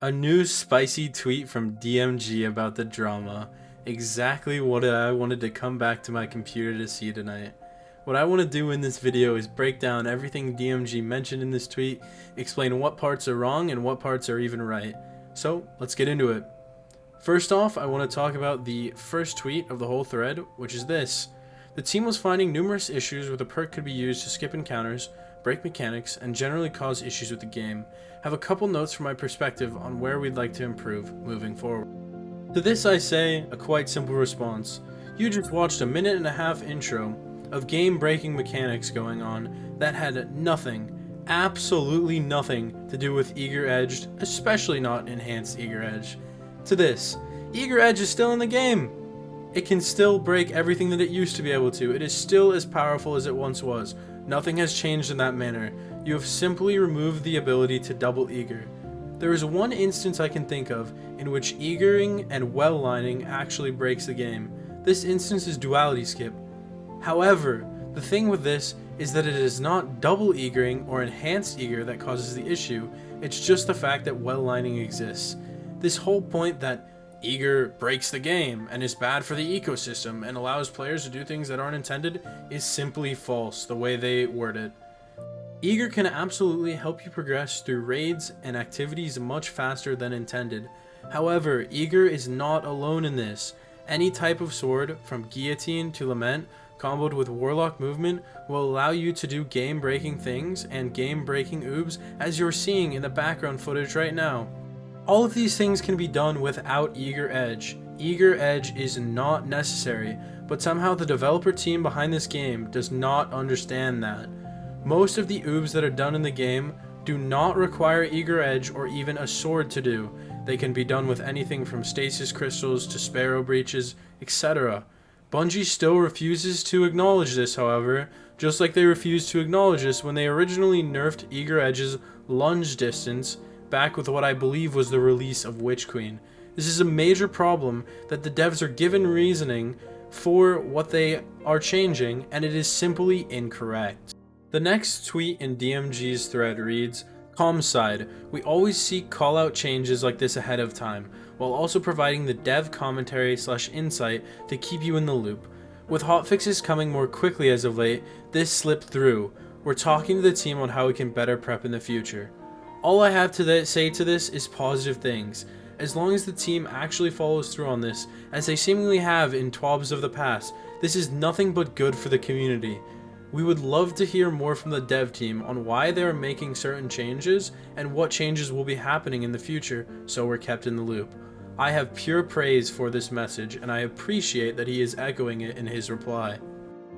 A new spicy tweet from DMG about the drama. Exactly what I wanted to come back to my computer to see tonight. What I want to do in this video is break down everything DMG mentioned in this tweet, explain what parts are wrong and what parts are even right. So, let's get into it. First off, I want to talk about the first tweet of the whole thread, which is this. The team was finding numerous issues where the perk could be used to skip encounters, break mechanics, and generally cause issues with the game. Have a couple notes from my perspective on where we'd like to improve moving forward. To this I say a quite simple response. You just watched a 1.5-minute intro of game-breaking mechanics going on that had nothing, absolutely nothing to do with Eager Edged, especially not Enhanced Eager Edge. To this, Eager Edge is still in the game. It can still break everything that it used to be able to. It is still as powerful as it once was. Nothing has changed in that manner. You have simply removed the ability to double eager. There is one instance I can think of in which eagering and well lining actually breaks the game. This instance is duality skip. However, the thing with this is that it is not double eagering or enhanced eager that causes the issue, it's just the fact that well lining exists. This whole point that eager breaks the game and is bad for the ecosystem and allows players to do things that aren't intended is simply false the way they word it. Eager can absolutely help you progress through raids and activities much faster than intended. However, Eager is not alone in this. Any type of sword, from Guillotine to Lament, comboed with Warlock movement, will allow you to do game-breaking things and game-breaking oobs as you're seeing in the background footage right now. All of these things can be done without Eager Edge. Eager Edge is not necessary, but somehow the developer team behind this game does not understand that. Most of the oobs that are done in the game do not require Eager Edge or even a sword to do. They can be done with anything from stasis crystals to sparrow breaches, etc. Bungie still refuses to acknowledge this, however, just like they refused to acknowledge this when they originally nerfed Eager Edge's lunge distance back with what I believe was the release of Witch Queen. This is a major problem that the devs are given reasoning for what they are changing, and it is simply incorrect. The next tweet in DMG's thread reads, "Comms side, we always seek call-out changes like this ahead of time, while also providing the dev commentary / insight to keep you in the loop. With hotfixes coming more quickly as of late, this slipped through. We're talking to the team on how we can better prep in the future." All I have to say to this is positive things. As long as the team actually follows through on this, as they seemingly have in TWABs of the past, this is nothing but good for the community. We would love to hear more from the dev team on why they are making certain changes and what changes will be happening in the future, so we're kept in the loop. I have pure praise for this message, and I appreciate that he is echoing it in his reply.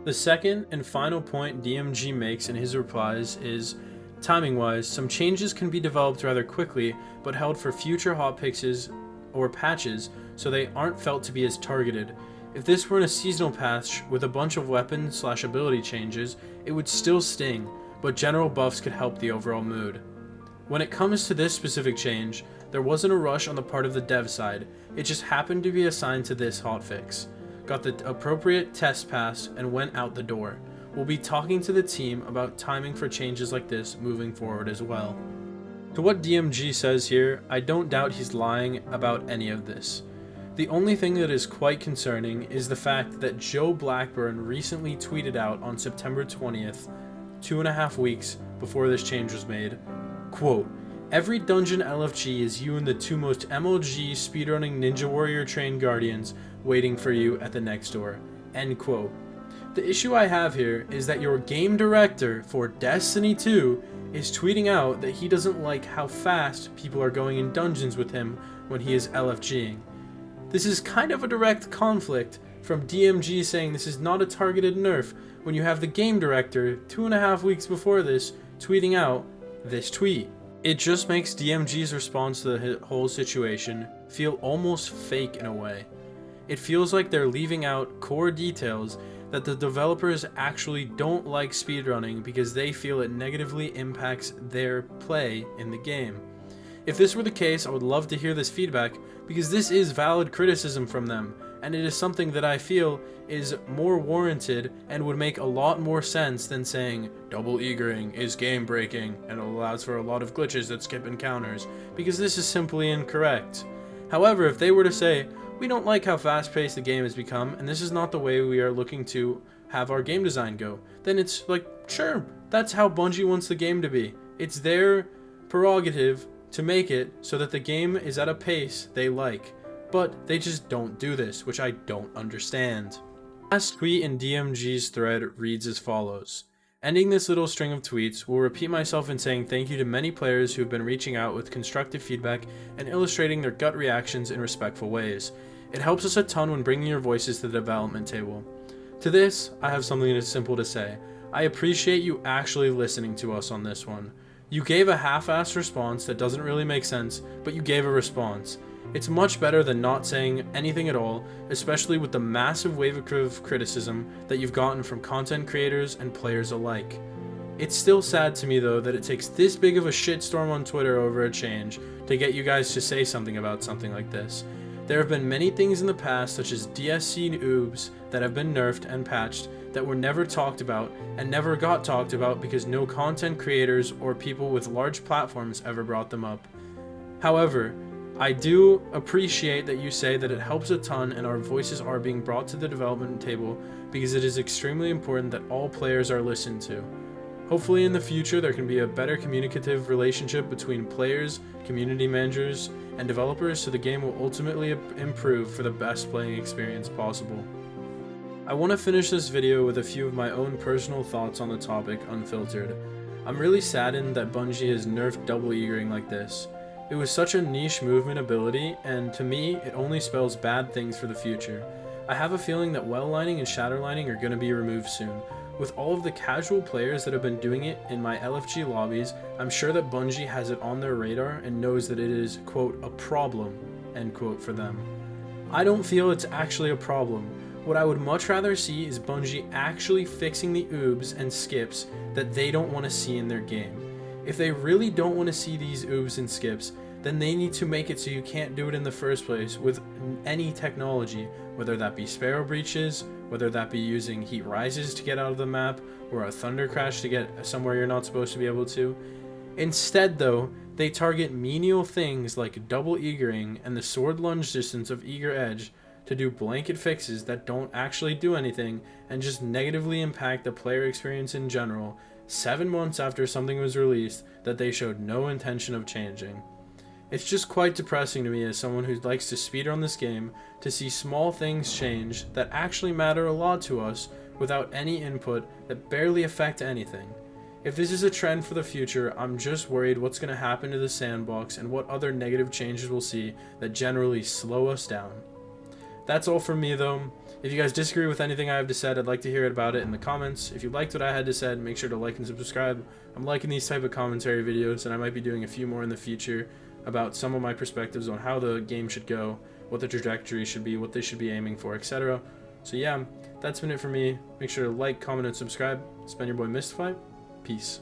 The second and final point DMG makes in his replies is, timing-wise, some changes can be developed rather quickly, but held for future hotfixes or patches, so they aren't felt to be as targeted. If this were in a seasonal patch with a bunch of weapon / ability changes, it would still sting, but general buffs could help the overall mood. When it comes to this specific change, there wasn't a rush on the part of the dev side, it just happened to be assigned to this hotfix. Got the appropriate test pass and went out the door. We'll be talking to the team about timing for changes like this moving forward as well. To what DMG says here, I don't doubt he's lying about any of this. The only thing that is quite concerning is the fact that Joe Blackburn recently tweeted out on September 20th, 2.5 weeks before this change was made, quote, "Every dungeon LFG is you and the two most MLG speedrunning Ninja Warrior trained guardians waiting for you at the next door," end quote. The issue I have here is that your game director for Destiny 2 is tweeting out that he doesn't like how fast people are going in dungeons with him when he is LFGing. This is kind of a direct conflict from DMG saying this is not a targeted nerf when you have the game director 2.5 weeks before this tweeting out this tweet. It just makes DMG's response to the whole situation feel almost fake in a way. It feels like they're leaving out core details that the developers actually don't like speedrunning because they feel it negatively impacts their play in the game. If this were the case, I would love to hear this feedback because this is valid criticism from them, and it is something that I feel is more warranted and would make a lot more sense than saying double eagering is game breaking and allows for a lot of glitches that skip encounters, because this is simply incorrect. However, if they were to say, we don't like how fast-paced the game has become, and this is not the way we are looking to have our game design go, then it's like, sure, that's how Bungie wants the game to be. It's their prerogative to make it so that the game is at a pace they like. But they just don't do this, which I don't understand. Last tweet in DMG's thread reads as follows. Ending this little string of tweets, will repeat myself in saying thank you to many players who have been reaching out with constructive feedback and illustrating their gut reactions in respectful ways. It helps us a ton when bringing your voices to the development table. To this, I have something simple to say. I appreciate you actually listening to us on this one. You gave a half-assed response that doesn't really make sense, but you gave a response. It's much better than not saying anything at all, especially with the massive wave of criticism that you've gotten from content creators and players alike. It's still sad to me though that it takes this big of a shitstorm on Twitter over a change to get you guys to say something about something like this. There have been many things in the past, such as DSC oobs, that have been nerfed and patched that were never talked about and never got talked about because no content creators or people with large platforms ever brought them up. However, I do appreciate that you say that it helps a ton and our voices are being brought to the development table because it is extremely important that all players are listened to. Hopefully in the future there can be a better communicative relationship between players, community managers, and developers so the game will ultimately improve for the best playing experience possible. I want to finish this video with a few of my own personal thoughts on the topic unfiltered. I'm really saddened that Bungie has nerfed double eagering like this. It was such a niche movement ability, and to me, it only spells bad things for the future. I have a feeling that well lining and shatter lining are going to be removed soon. With all of the casual players that have been doing it in my LFG lobbies, I'm sure that Bungie has it on their radar and knows that it is, quote, a problem, end quote, for them. I don't feel it's actually a problem. What I would much rather see is Bungie actually fixing the oobs and skips that they don't want to see in their game. If they really don't want to see these oobs and skips, then they need to make it so you can't do it in the first place with any technology, whether that be Sparrow Breaches, whether that be using Heat Rises to get out of the map, or a Thunder Crash to get somewhere you're not supposed to be able to. Instead though, they target menial things like double eagering and the sword lunge distance of eager edge to do blanket fixes that don't actually do anything and just negatively impact the player experience in general 7 months after something was released that they showed no intention of changing. It's just quite depressing to me as someone who likes to speedrun this game to see small things change that actually matter a lot to us without any input that barely affect anything. If this is a trend for the future, I'm just worried what's going to happen to the sandbox and what other negative changes we'll see that generally slow us down. That's all from me though. If you guys disagree with anything I have to said, I'd like to hear about it in the comments. If you liked what I had to say, make sure to like and subscribe. I'm liking these type of commentary videos, and I might be doing a few more in the future about some of my perspectives on how the game should go, what the trajectory should be, what they should be aiming for, etc. So yeah, that's been it for me. Make sure to like, comment, and subscribe. It's been your boy Mystify. Peace.